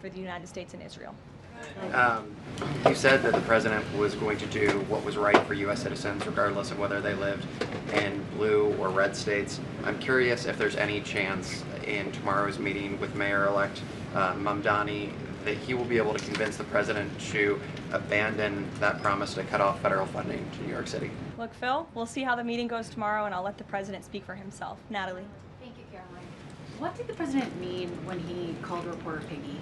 for the United States and Israel. You said that the president was going to do what was right for U.S. citizens, regardless of whether they lived in blue or red states. I'm curious if there's any chance in tomorrow's meeting with Mayor-elect Mamdani that he will be able to convince the president to abandon that promise to cut off federal funding to New York City. Look, Phil, we'll see how the meeting goes tomorrow, and I'll let the president speak for himself. Natalie. Thank you, Caroline. What did the president mean when he called reporter piggy?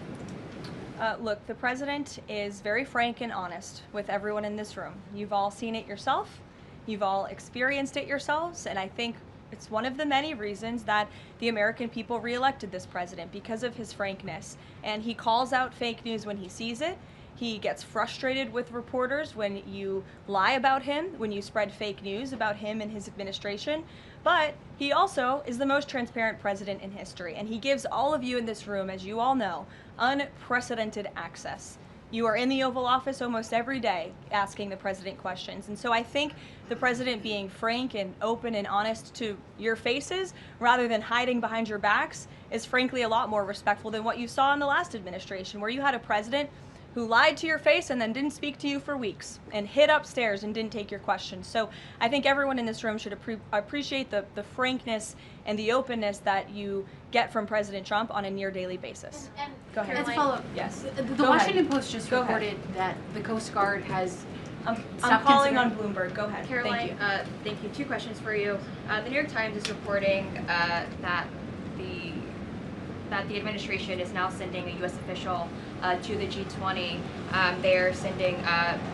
Look, the president is very frank and honest with everyone in this room. You've all seen it yourself. You've all experienced it yourselves, and I think it's one of the many reasons that the American people reelected this president, because of his frankness. And he calls out fake news when he sees it. He gets frustrated with reporters when you lie about him, when you spread fake news about him and his administration. But he also is the most transparent president in history, and he gives all of you in this room, as you all know, unprecedented access. You are in the Oval Office almost every day asking the president questions. And so I think the president being frank and open and honest to your faces rather than hiding behind your backs is frankly a lot more respectful than what you saw in the last administration, where you had a president who lied to your face and then didn't speak to you for weeks and hid upstairs and didn't take your questions. So I think everyone in this room should appreciate the frankness and the openness that you get from President Trump on a near daily basis. And Go ahead. As a follow-up, yes. The Washington Post just reported that the Coast Guard has I'm calling on Bloomberg. Go ahead. Caroline, thank you. Two questions for you. The New York Times is reporting that the administration is now sending a U.S. official to the G20. They are sending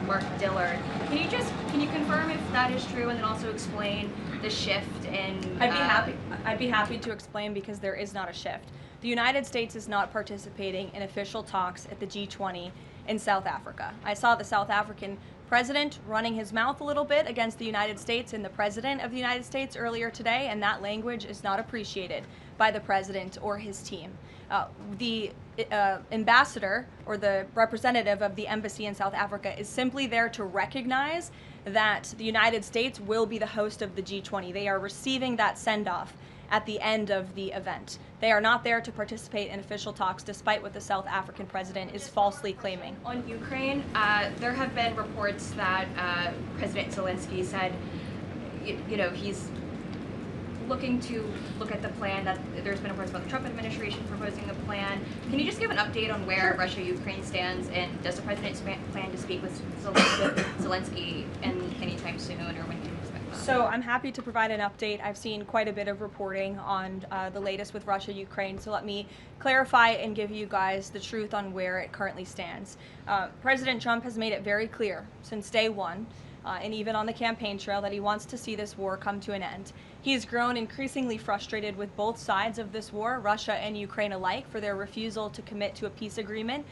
Mark Dillard. Can you confirm if that is true, and then also explain the shift in? I'd be happy to explain, because there is not a shift. The United States is not participating in official talks at the G20 in South Africa. I saw the South African president running his mouth a little bit against the United States and the president of the United States earlier today, and that language is not appreciated by the president or his team. The ambassador, or the representative of the embassy in South Africa, is simply there to recognize that the United States will be the host of the G20. They are receiving that send-off at the end of the event. They are not there to participate in official talks, despite what the South African president is falsely claiming. On Ukraine, there have been reports that President Zelensky said, he's looking to look at the plan, that there's been reports about the Trump administration proposing a plan. Can you just give an update on where Russia-Ukraine stands, and does the president plan to speak with Zelensky anytime soon, or when can you expect that? So I'm happy to provide an update. I've seen quite a bit of reporting on the latest with Russia-Ukraine, so let me clarify and give you guys the truth on where it currently stands. President Trump has made it very clear since day one, and even on the campaign trail, that he wants to see this war come to an end. He has grown increasingly frustrated with both sides of this war, Russia and Ukraine alike, for their refusal to commit to a peace agreement.